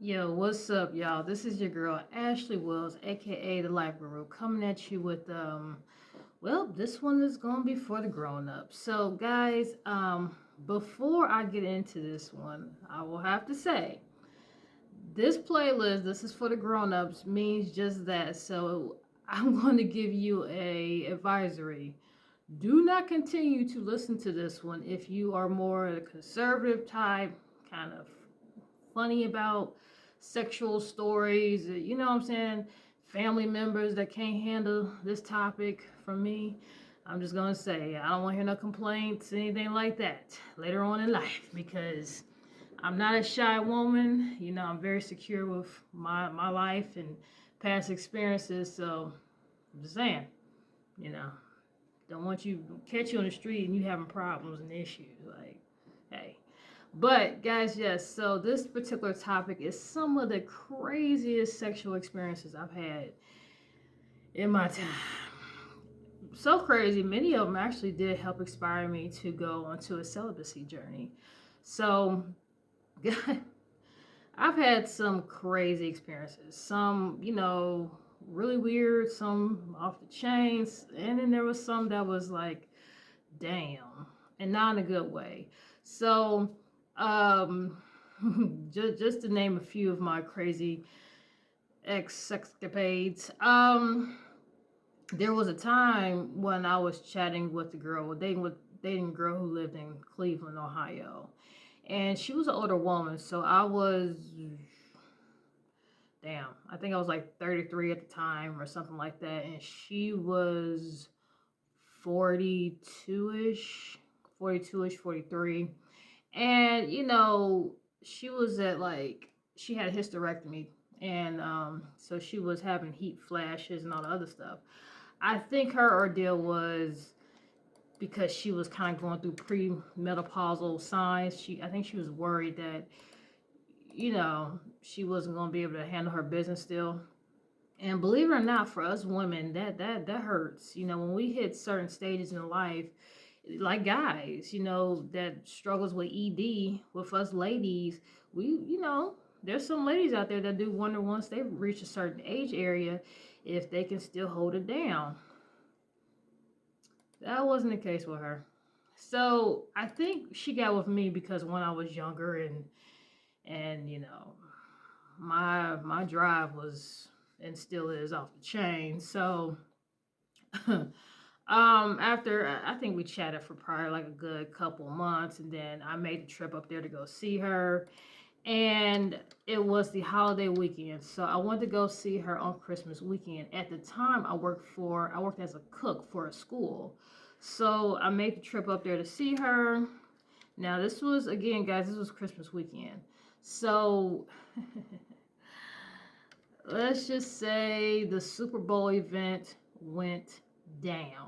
Yo, what's up, y'all? This is your girl Ashley Wells, aka the Life Guru, coming at you with well, this one is gonna be for the grown-ups. So, guys, before I get into this one, I will have to say this playlist, this is for the grown-ups, means just that. So, I'm going to give you a advisory. Do not continue to listen to this one if you are more the conservative type, kind of funny about sexual stories, you know what I'm saying? Family members that can't handle this topic from me. I'm just gonna say I don't want to hear no complaints, anything like that later on in life because I'm not a shy woman. You know, I'm very secure with my life and past experiences. So I'm just saying, you know, don't want you catch you on the street and you having problems and issues. Like, hey, but guys, yes, so this particular topic is some of the craziest sexual experiences I've had in my time. So crazy, many of them actually did help inspire me to go onto a celibacy journey. So, I've had some crazy experiences. Some, really weird, some off the chains, and then there was some that was like, damn, and not in a good way. So, um, just to name a few of my crazy ex escapades. There was a time when I was chatting with a girl, dating a girl who lived in Cleveland, Ohio, and she was an older woman. So I was, damn, I think I was like 33 at the time or something like that, and she was 42 ish, 42 ish, 43. And, she was at like, she had a hysterectomy. And so she was having heat flashes and all the other stuff. I think her ordeal was because she was kind of going through premenopausal signs. I think she was worried that, she wasn't going to be able to handle her business still. And believe it or not, for us women, that hurts. You know, when we hit certain stages in life, like guys, that struggles with ED, with us ladies, there's some ladies out there that do wonder once they reach a certain age area if they can still hold it down. That wasn't the case with her. So I think she got with me because when I was younger and my drive was and still is off the chain. So after I think we chatted for probably like a good couple months, and then I made the trip up there to go see her, and it was the holiday weekend, so I wanted to go see her on Christmas weekend. At the time, I worked as a cook for a school, so I made the trip up there to see her. Now this was again, guys, this was Christmas weekend, so let's just say the Super Bowl event went down.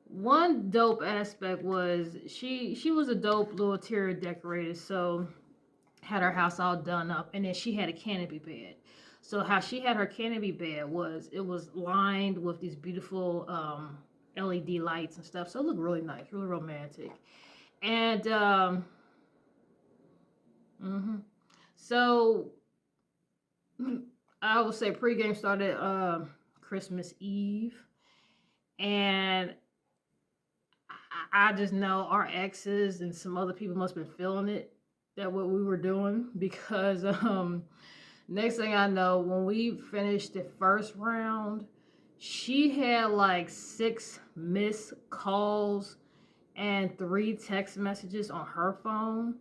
One dope aspect was she was a dope little interior decorator, so had her house all done up, and then she had a canopy bed. So how she had her canopy bed was it was lined with these beautiful LED lights and stuff, so it looked really nice, really romantic. And mm-hmm. So I would say pregame started Christmas Eve, and I just know our exes and some other people must have been feeling it that what we were doing because next thing I know, when we finished the first round, she had like 6 missed calls and 3 text messages on her phone,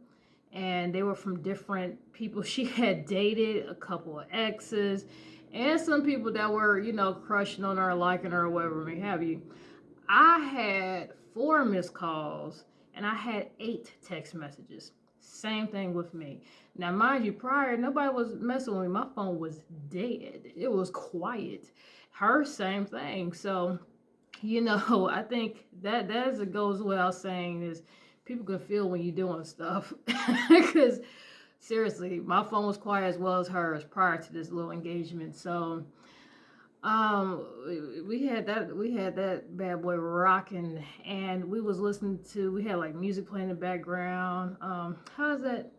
and they were from different people she had dated, a couple of exes, and some people that were crushing on her, liking her, or whatever may have you. I had 4 missed calls and I had 8 text messages. Same thing with me. Now, mind you, prior, nobody was messing with me. My phone was dead. It was quiet. Her, same thing. So, I think that as it goes without saying is people can feel when you're doing stuff. Because seriously, my phone was quiet as well as hers prior to this little engagement. So, we had that bad boy rocking, and we had like music playing in the background. How's that?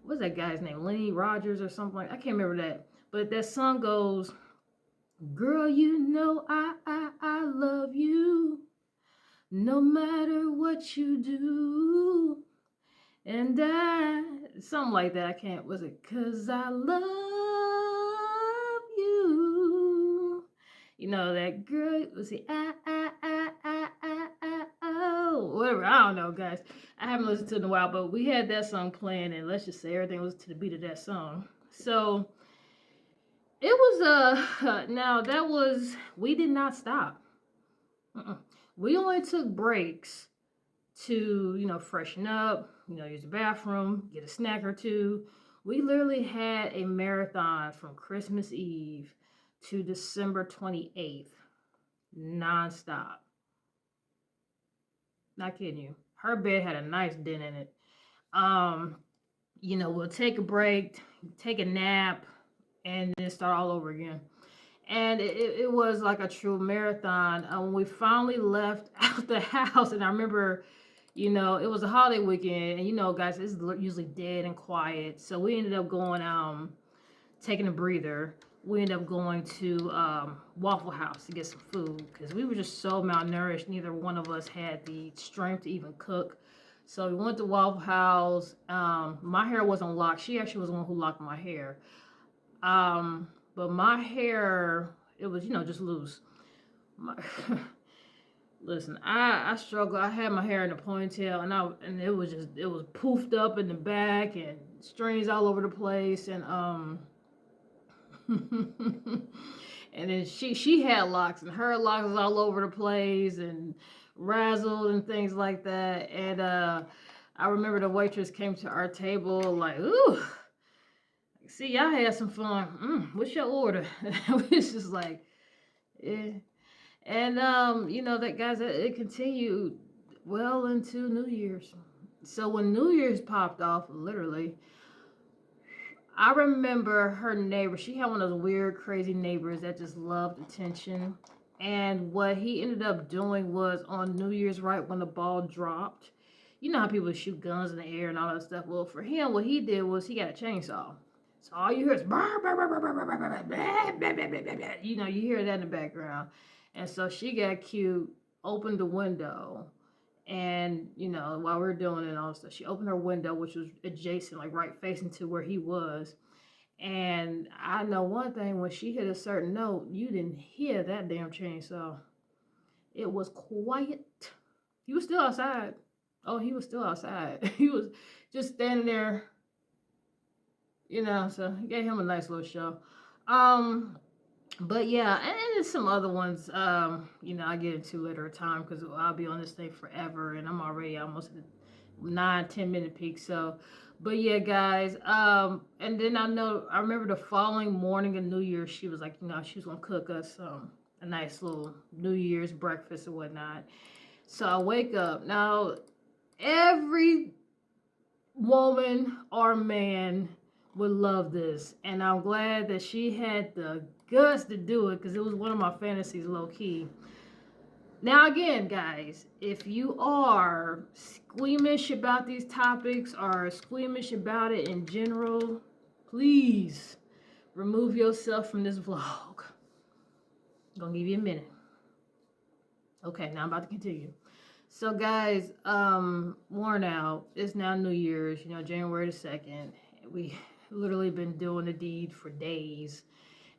what's that guy's name? Lenny Rogers or something like I can't remember that. But that song goes, girl, you know I love you no matter what you do. And something like that. I can't, was it? 'Cause I love you. You know, that girl, was it? Oh, whatever. I don't know, guys. I haven't listened to it in a while, but we had that song playing, and let's just say everything was to the beat of that song. So it was, now that was, we did not stop. We only took breaks to, you know, freshen up, you know, use the bathroom, get a snack or two. We literally had a marathon from Christmas Eve to December 28th, nonstop. Not kidding you. Her bed had a nice dent in it. You know, we'll take a break, take a nap, and then start all over again. And it was like a true marathon. When we finally left out the house, and I remember, you know, it was a holiday weekend, and you know, guys, it's usually dead and quiet. So we ended up going, taking a breather. We ended up going to Waffle House to get some food because we were just so malnourished. Neither one of us had the strength to even cook. So we went to Waffle House. My hair wasn't locked. She actually was the one who locked my hair. But my hair, it was, you know, just loose. Listen, I struggle. I had my hair in a ponytail, and it was poofed up in the back and strings all over the place, and and then she had locks, and her locks was all over the place and razzled and things like that. And I remember the waitress came to our table like, ooh, see, y'all had some fun. What's your order? It's just like, yeah. And you know, that guys, it continued well into New Year's. So when New Year's popped off, literally, I remember her neighbor. She had one of those weird, crazy neighbors that just loved attention. And what he ended up doing was on New Year's, right when the ball dropped, you know how people shoot guns in the air and all that stuff. Well, for him, what he did was he got a chainsaw. So all you hear is, you know, you hear that in the background. And so she got cute, opened the window, and, you know, while we are doing it and all stuff, she opened her window, which was adjacent, like right facing to where he was. And I know one thing, when she hit a certain note, you didn't hear that damn chainsaw. It was quiet. He was still outside. Oh, he was still outside. He was just standing there, you know, so he gave him a nice little show. But yeah, and there's some other ones, you know, I get into later a time because I'll be on this thing forever, and I'm already almost at 9-10 minute peak. So, but yeah, guys, and then I remember the following morning of New Year's, she was like, you know, she was gonna cook us a nice little New Year's breakfast and whatnot. So I wake up. Now, every woman or man would love this, and I'm glad that she had the guts to do it because it was one of my fantasies, low key. Now again, guys, if you are squeamish about these topics or squeamish about it in general, please remove yourself from this vlog. I'm gonna give you a minute. Okay, now I'm about to continue. So guys, worn out. It's now New Year's, you know, January the 2nd. We literally been doing the deed for days.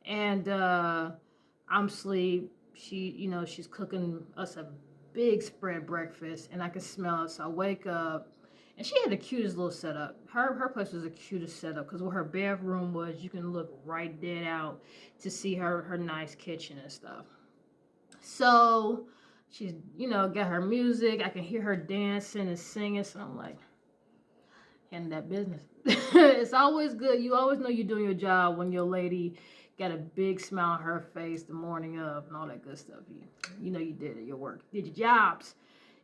And I'm asleep. She, you know, she's cooking us a big spread breakfast, and I can smell it. So I wake up, and she had the cutest little setup. Her place was the cutest setup because where her bathroom was, you can look right dead out to see her nice kitchen and stuff. So she's, you know, got her music. I can hear her dancing and singing. So I'm like, handle that business. It's always good. You always know you're doing your job when your lady got a big smile on her face the morning of and all that good stuff. You know you did it, your work, did your jobs,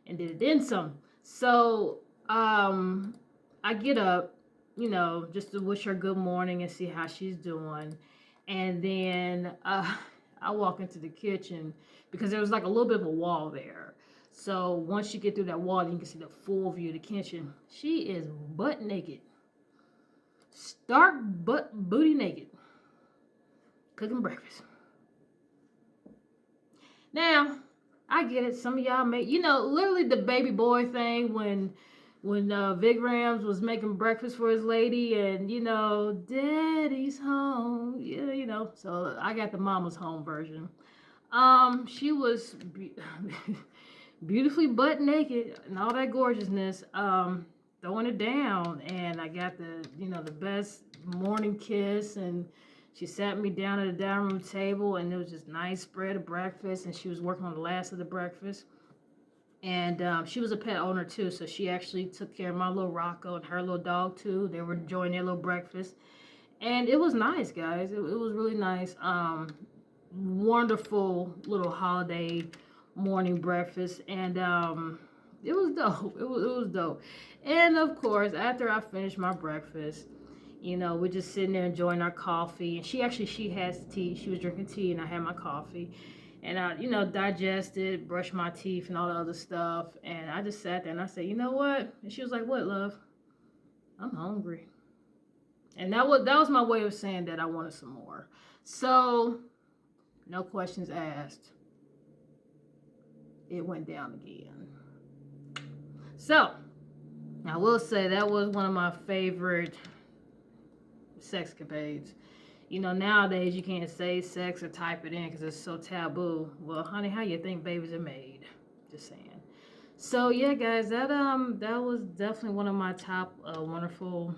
and did it then some. So I get up, you know, just to wish her good morning and see how she's doing. And then I walk into the kitchen because there was like a little bit of a wall there. So once you get through that wall, you can see the full view of the kitchen. She is butt naked. stark butt booty naked, cooking breakfast. Now, I get it. Some of y'all may, literally the baby boy thing when Vic Rams was making breakfast for his lady, and Daddy's home. Yeah, So I got the mama's home version. She was beautifully butt naked and all that gorgeousness. Throwing it down, and I got the best morning kiss, and she sat me down at the dining room table, and it was just nice spread of breakfast, and she was working on the last of the breakfast. And she was a pet owner too, so she actually took care of my little Rocco and her little dog too. They were enjoying their little breakfast, and it was nice, guys. It was really nice. Wonderful little holiday morning breakfast, and it was dope. It was dope. And of course, after I finished my breakfast, we're just sitting there enjoying our coffee. And she has tea. She was drinking tea, and I had my coffee. And I, digested, brushed my teeth, and all the other stuff. And I just sat there and I said, you know what? And she was like, what, love? I'm hungry. And that was my way of saying that I wanted some more. So, no questions asked. It went down again. So, I will say that was one of my favorite sexcapades. Nowadays you can't say sex or type it in because it's so taboo. Well, honey, how you think babies are made? Just saying. So yeah, guys, that was definitely one of my top wonderful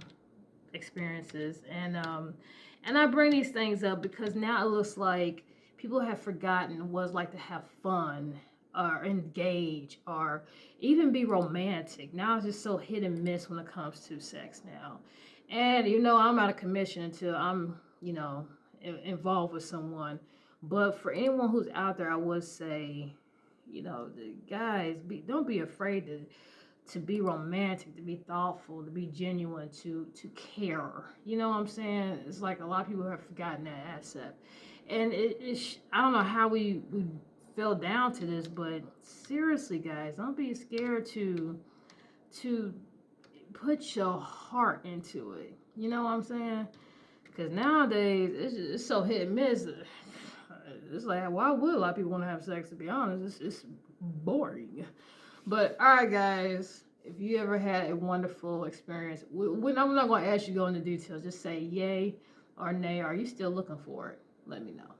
experiences, and I bring these things up because now it looks like people have forgotten what it's like to have fun or engage or even be romantic. Now it's just so hit and miss when it comes to sex now. And I'm out of commission until I'm involved with someone. But for anyone who's out there, I would say, the guys, don't be afraid to be romantic, to be thoughtful, to be genuine, to care. You know what I'm saying? It's like a lot of people have forgotten that aspect. And I don't know how we fell down to this, but seriously, guys, don't be scared to put your heart into it. You know what I'm saying? Because nowadays, it's so hit and miss. It's like, why would a lot of people want to have sex, to be honest? It's boring. But, all right, guys, if you ever had a wonderful experience, I'm not going to ask you to go into details. Just say yay or nay. Are you still looking for it? Let me know.